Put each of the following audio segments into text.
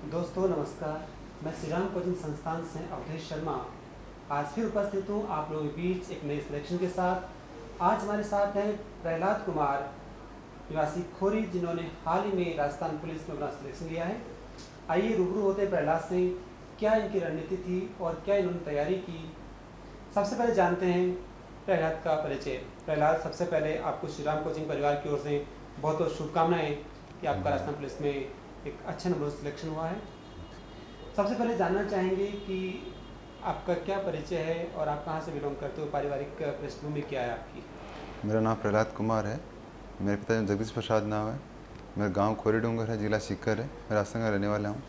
दोस्तों नमस्कार। मैं श्री राम कोचिंग संस्थान से अवधेश शर्मा आज फिर उपस्थित हूँ आप लोगों के बीच एक नए सिलेक्शन के साथ। आज हमारे साथ हैं प्रहलाद कुमार निवासी खोरी, जिन्होंने हाल ही में राजस्थान पुलिस में अपना सिलेक्शन लिया है। आइए रूबरू होते हैं प्रहलाद से, क्या इनकी रणनीति थी और क्या इन्होंने तैयारी की। सबसे पहले जानते हैं प्रहलाद का परिचय। प्रहलाद, सबसे पहले आपको श्री राम कोचिंग परिवार की ओर से बहुत बहुत शुभकामनाएं कि आपका राजस्थान पुलिस में एक अच्छे नंबर से सिलेक्शन हुआ है। सबसे पहले जानना चाहेंगे कि आपका क्या परिचय है और आप कहाँ से बिलोंग करते हो, पारिवारिक पृष्ठभूमि क्या है आपकी। मेरा नाम प्रहलाद कुमार है। मेरे पिताजी जगदीश प्रसाद नाम है। मेरा गांव खोरी डूंगर है, जिला सीकर है। मैं राजस्थान का रहने वाला हूँ।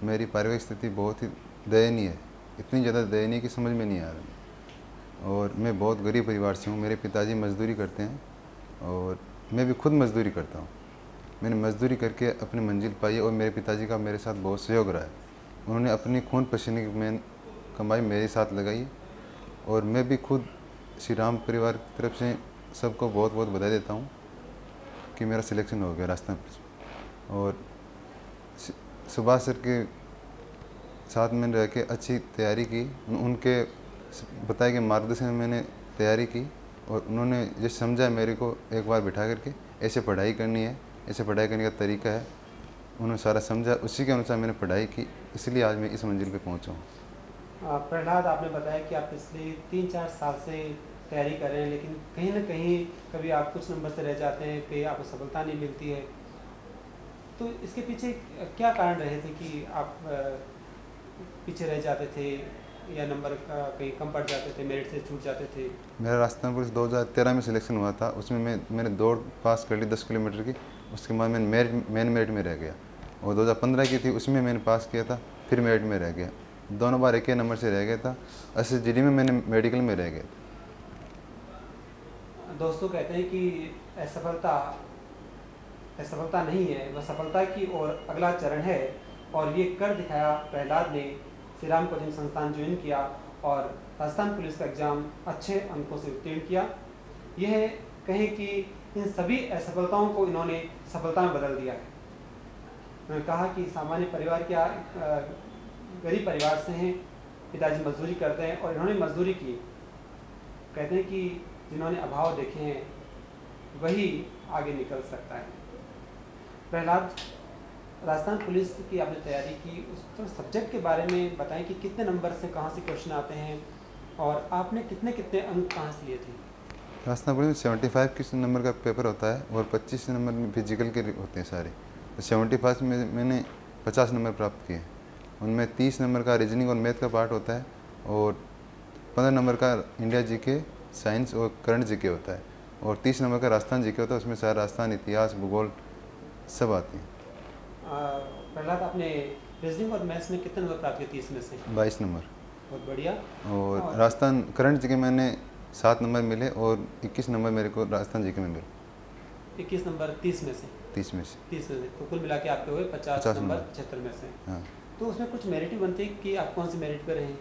मेरी पारिवारिक स्थिति बहुत ही दयनीय है, इतनी ज़्यादा दयनीय कि समझ में नहीं आ रहा। और मैं बहुत गरीब परिवार से हूँ। मेरे पिताजी मजदूरी करते हैं और मैं भी खुद मजदूरी करता हूँ। मैंने मजदूरी करके अपनी मंजिल पाई है और मेरे पिताजी का मेरे साथ बहुत सहयोग रहा है। उन्होंने अपनी खून पसीने की कमाई मेरे साथ लगाई और मैं भी खुद श्री राम परिवार की तरफ से सबको बहुत बहुत बधाई देता हूँ कि मेरा सिलेक्शन हो गया राजस्थान पुलिस में। और सुभाष सर के साथ मैंने रह के अच्छी तैयारी की। उनके बताए गए मार्गदर्शन में मैंने तैयारी की और उन्होंने ये समझा मेरे को एक बार बिठा करके ऐसे पढ़ाई करनी है, ऐसे पढ़ाई करने का तरीका है। उन्होंने सारा समझा, उसी के अनुसार मैंने पढ़ाई की, इसलिए आज मैं इस मंजिल पे पहुंचा हूँ। प्रहलाद, आपने बताया कि आप पिछले 3-4 साल से तैयारी कर रहे हैं, लेकिन कहीं ना कहीं कभी आप कुछ नंबर से रह जाते हैं, कहीं आपको सफलता नहीं मिलती है। तो इसके पीछे क्या कारण रहे थे कि आप पीछे रह जाते थे या नंबर कहीं कम पड़ जाते थे, मेरिट से छूट जाते थे। मेरा राजस्थान पुलिस 2013 में सिलेक्शन हुआ था। उसमें मैंने दौड़ पास कर ली 10 किलोमीटर की। उसके बाद मैंने मेन मेरिट में रह गया और 2015 की थी, उसमें मैंने पास किया था, फिर मेरिट में रह गया। दोनों बार एक ही नंबर से रह गया था। SSGD में मैंने मेडिकल में रह गया। दोस्तों कहते हैं कि असफलता नहीं है, वह सफलता की ओर अगला चरण है, और ये कर दिखाया प्रहलाद ने। श्री राम कोचिंग संस्थान ज्वाइन किया और राजस्थान पुलिस का एग्ज़ाम अच्छे अंकों से उत्तीर्ण किया। यह कहें कि इन सभी असफलताओं को इन्होंने सफलता में बदल दिया है। उन्होंने कहा कि सामान्य परिवार के गरीब परिवार से हैं, पिताजी मजदूरी करते हैं और इन्होंने मजदूरी की। कहते हैं कि जिन्होंने अभाव देखे हैं वही आगे निकल सकता है। प्रहलाद, राजस्थान पुलिस की आपने तैयारी की, उस तो सब्जेक्ट के बारे में बताएं कि कितने नंबर से कहाँ से क्वेश्चन आते हैं और आपने कितने कितने अंक कहाँ से लिए थे। राजस्थान पुलिस में 75 के नंबर का पेपर होता है और 25 नंबर में फिजिकल के होते हैं सारे। तो 75 में मैंने 50 नंबर प्राप्त किए। उनमें 30 नंबर का रीजनिंग और मैथ का पार्ट होता है और 15 नंबर का इंडिया जीके, साइंस और करंट जीके होता है और 30 नंबर का राजस्थान जीके होता है। उसमें सारा राजस्थान, इतिहास, भूगोल सब आते हैं। प्रहलाद, आपने रीजनिंग और मैथ्स में कितने नंबर प्राप्त किए 30 में से। 22 नंबर। बहुत बढ़िया। और राजस्थान करंट जीके मैंने 7 नंबर मिले और 21 नंबर मेरे को राजस्थान जीके में मिले। 21 नंबर 30 में से। 30 में से 30 में से तो कुल मिला के आपके हुए 50 नंबर 76 में से। हाँ। तो उसमें कुछ मेरिट भी बनती है कि आप कौन सी मेरिट पर रहे।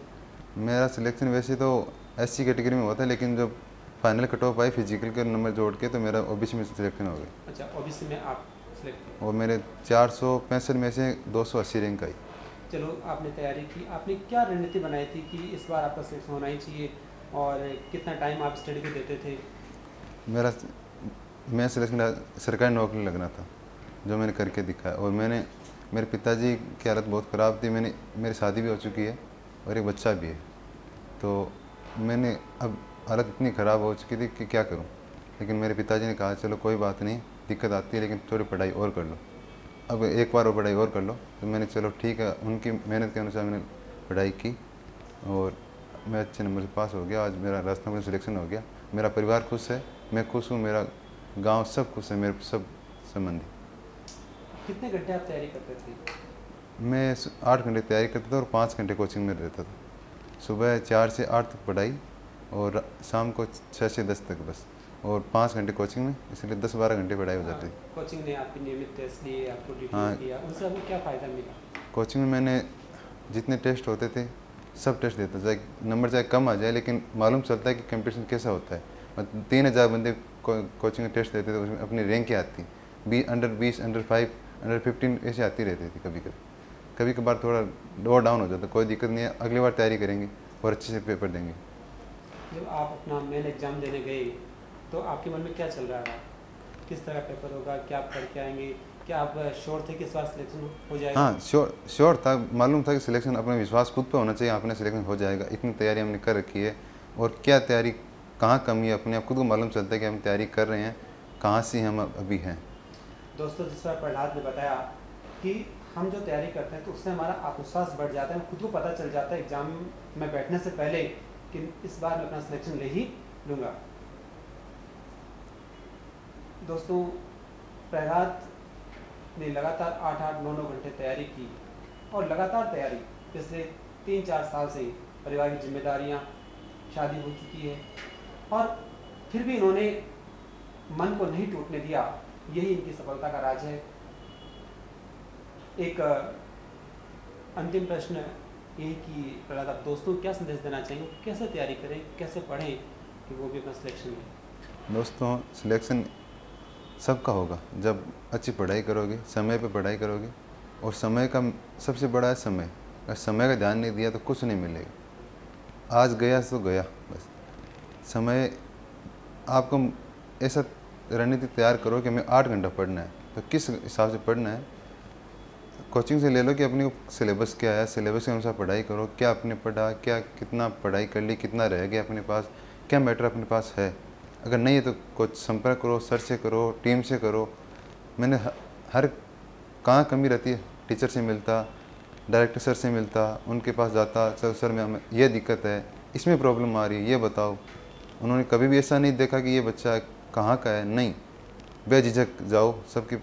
मेरा सिलेक्शन वैसे तो SC कैटेगरी में हुआ था, लेकिन जब फाइनल कट ऑफ आई फिजिकल के नंबर जोड़ के तो मेरा OBC में सिलेक्शन हो गया। अच्छा, OBC में आप सिलेक्ट किए। और मेरे 465 में से 280 रैंक आई। चलो, आपने तैयारी की, आपने क्या रणनीति बनाई थी कि इस बार आपका सिलेक्शन होना ही चाहिए, और कितना टाइम आप स्टडी को देते थे। मैं सिलेक्शन सरकारी नौकरी लगना था, जो मैंने करके दिखाया। और मेरे पिताजी की हालत बहुत ख़राब थी। मेरी शादी भी हो चुकी है और एक बच्चा भी है। तो मैंने अब हालत इतनी ख़राब हो चुकी थी कि क्या करूं। लेकिन मेरे पिताजी ने कहा चलो कोई बात नहीं, दिक्कत आती है लेकिन थोड़ी पढ़ाई और कर लो, अब एक बार और पढ़ाई और कर लो। तो मैंने चलो ठीक है, उनकी मेहनत के अनुसार मैंने पढ़ाई की और मैं अच्छे नंबर से पास हो गया। आज मेरा राजस्थान में सिलेक्शन हो गया। मेरा परिवार खुश है, मैं खुश हूँ, मेरा गांव सब खुश है, मेरे सब संबंधी। कितने घंटे आप तैयारी करते थे। मैं 8 घंटे तैयारी करता था और 5 घंटे कोचिंग में रहता था। सुबह 4 से 8 तक पढ़ाई और शाम को 6 से 10 तक बस, और 5 घंटे कोचिंग में, इसलिए 10-12 घंटे पढ़ाई हो जाती थी। कोचिंग ने आपकी नियमित टेस्ट लिए, आपको हाँ, डिटेल दिया, उनसे आपको क्या फ़ायदा मिला। कोचिंग में मैंने जितने टेस्ट होते थे सब टेस्ट देता, चाहे नंबर चाहे कम आ जाए, लेकिन मालूम चलता है कि कंपटीशन कैसा होता है। मतलब 3000 बंदे कोचिंग में टेस्ट देते थे, उसमें अपनी रैंक क्या आती, अंडर 20, अंडर 5, अंडर 15 ऐसे आती रहती थी कभी कभी। कभी कभार थोड़ा और डाउन हो जाता है, कोई दिक्कत नहीं है, अगली बार तैयारी करेंगे और अच्छे से पेपर देंगे। जब आप अपना मेन एग्ज़ाम देने गए तो आपके मन में क्या चल रहा था? किस तरह का पेपर होगा, क्या आप करके आएंगे, क्या आप श्योर थे कि इस बार सिलेक्शन हो जाएगा? हाँ, श्योर था, मालूम था कि सिलेक्शन, अपने विश्वास खुद पे होना चाहिए, अपने सिलेक्शन हो जाएगा। इतनी तैयारी हमने कर रखी है, और क्या तैयारी, कहाँ कमी है, अपने आप खुद को मालूम चलता है कि हम तैयारी कर रहे हैं, कहाँ से हम अभी हैं। दोस्तों, जिस पर प्रहलाद ने बताया कि हम जो तैयारी करते हैं तो उससे हमारा आत्मविश्वास बढ़ जाता है, खुद को पता चल जाता है एग्ज़ाम में बैठने से पहले कि इस बार मैं अपना सिलेक्शन ले ही लूँगा। दोस्तों, प्रहलाद ने लगातार 8-9 घंटे तैयारी की, और लगातार तैयारी पिछले 3-4 साल से, परिवार की जिम्मेदारियां, शादी हो चुकी है, और फिर भी इन्होंने मन को नहीं टूटने दिया। यही इनकी सफलता का राज है। एक अंतिम प्रश्न यही कि प्रहलाद, आप दोस्तों को क्या संदेश देना चाहेंगे, कैसे तैयारी करें, कैसे पढ़ें कि वो भी अपना सिलेक्शन लें? दोस्तों, सिलेक्शन सबका होगा जब अच्छी पढ़ाई करोगे, समय पे पढ़ाई करोगे, और समय का सबसे बड़ा है समय। अगर समय का ध्यान नहीं दिया तो कुछ नहीं मिलेगा। आज गया तो गया बस। समय, आपको ऐसा रणनीति तैयार करो कि हमें 8 घंटा पढ़ना है, तो किस हिसाब से पढ़ना है, कोचिंग से ले लो कि अपनी सिलेबस क्या है, सिलेबस के अनुसार पढ़ाई करो। क्या आपने पढ़ा, क्या कितना पढ़ाई कर ली, कितना रह गया अपने पास, क्या मैटर अपने पास है। अगर नहीं है तो कुछ संपर्क करो, सर से करो, टीम से करो। मैंने हर कहाँ कमी रहती है, टीचर से मिलता, डायरेक्टर सर से मिलता, उनके पास जाता, सर में हमें ये दिक्कत है, इसमें प्रॉब्लम आ रही है, ये बताओ। उन्होंने कभी भी ऐसा नहीं देखा कि ये बच्चा कहाँ का है, नहीं, बेझिझक जाओ, सबके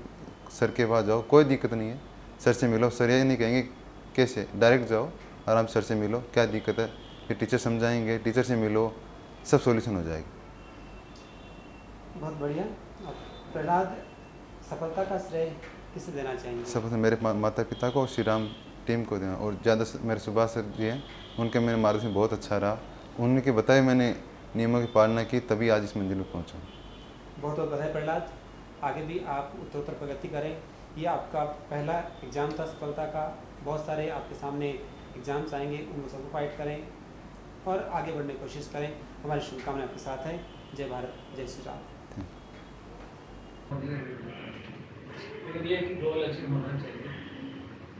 सर के पास जाओ, कोई दिक्कत नहीं है, सर से मिलो। सर ये नहीं कहेंगे कैसे, डायरेक्ट जाओ, आराम सर से मिलो, क्या दिक्कत है, फिर टीचर समझाएंगे, टीचर से मिलो, सब सॉल्यूशन हो जाएगी। बहुत बढ़िया। प्रहलाद, सफलता का श्रेय किसे देना चाहेंगे? सबसे मेरे माता पिता को और श्री राम टीम को देना, और ज़्यादा मेरे सुभाष सर जी हैं, उनके मेरे मार्गदर्शन बहुत अच्छा रहा। उनके बताए मैंने नियमों की पालना की, तभी आज इस मंजिल में पहुँचा। बहुत बहुत बधाई प्रहलाद, आगे भी आप उत्तरोत्तर प्रगति करें। ये आपका पहला एग्ज़ाम था सफलता का, बहुत सारे आपके सामने एग्ज़ाम्स आएंगे, उनको सब फाइट करें और आगे बढ़ने की कोशिश करें। हमारी शुभकामनाएं आपके साथ हैं। जय भारत, जय श्री राम। लेकिन ये कि गोल अचीव होना चाहिए।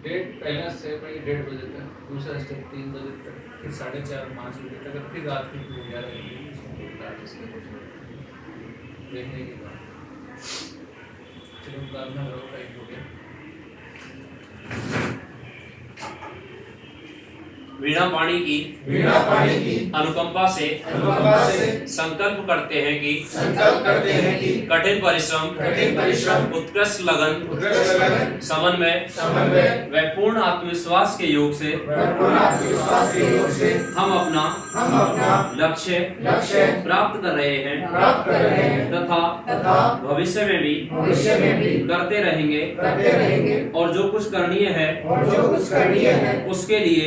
डेट पहला स्टेप है 1:30 बजे तक, दूसरा स्टेप 3 बजे तक, फिर 4:30-5 बजे तक, और फिर रात की 11 बजे देखने के बाद चलो प्रार्थना करो, टाइम हो गया। वीणा पाणी की अनुकंपा से संकल्प करते हैं कि कठिन परिश्रम, उत्कृष्ट लगन, समन्वय व पूर्ण आत्मविश्वास के योग से हम अपना लक्ष्य प्राप्त कर रहे हैं तथा भविष्य में भी करते रहेंगे, और जो कुछ करणीय है उसके लिए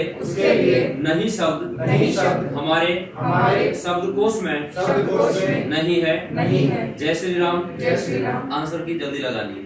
नहीं शब्द हमारे शब्दकोश में नहीं है। जय श्री राम। आंसर की जल्दी लगानी है।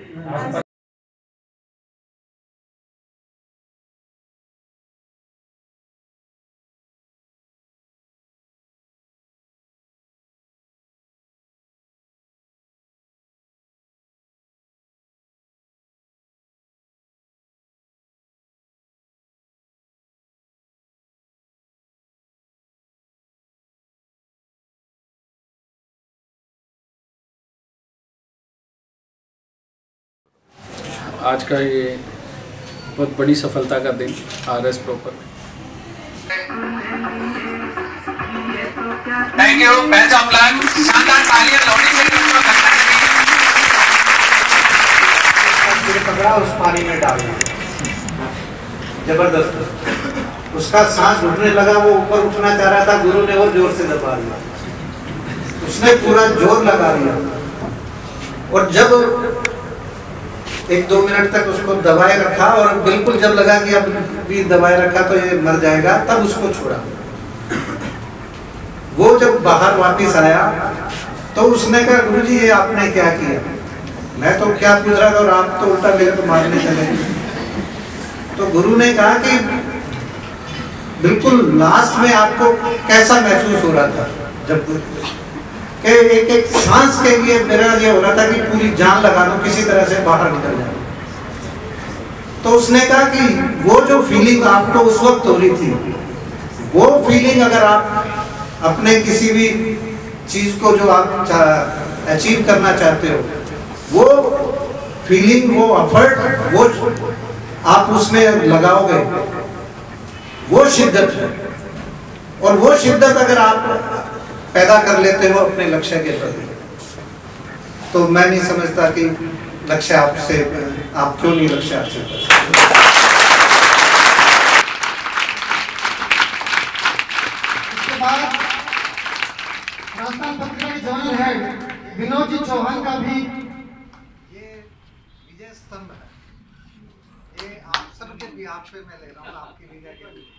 आज का ये बहुत बड़ी सफलता का दिन RS proper. Thank you. Best of luck. शानदार तालियां लौटी से पकड़ा, उस पानी में डाल दिया, जबरदस्त। उसका सांस घुटने लगा, वो ऊपर उठना चाह रहा था, गुरु ने और जोर से दबा दिया। उसने पूरा जोर लगा दिया, और जब 1-2 मिनट तक उसको दबाए रखा, और बिल्कुल जब लगा कि अब भी दबाए रखा तो ये मर जाएगा, तब उसको छोड़ा। वो जब बाहर वापस आया तो उसने कहा, गुरुजी ये आपने क्या किया? मैं तो क्या पूछ रहा था और आप तो उल्टा मेरे को मारने चले। तो गुरु ने कहा कि बिल्कुल लास्ट में आपको कैसा महसूस हो रहा था, जब कि एक सांस के लिए मेरा ये हो रहा था कि पूरी जान लगा लो, किसी तरह से बाहर निकल जाओ। तो उसने कहा कि वो जो फीलिंग आपको उस वक्त हो रही थी, वो फीलिंग अगर आप अपने किसी भी चीज को जो आप अचीव करना चाहते हो, वो फीलिंग, वो एफर्ट, वो आप उसमें लगाओगे, वो शिद्दत है। और वो शिद्दत अगर आप पैदा कर लेते हो अपने लक्ष्य के प्रति, तो मैं नहीं समझता कि लक्ष्य आपसे, आप क्यों नहीं लक्ष्य हासिल कर सकते। इसके बाद राजस्थान पत्रिका के जर्नल हेड विनोद जी चौहान का भी ये विजय स्तंभ है, ये आप सबके भी, आप पे मैं ले रहा हूँ, आपकी विजय के लिए।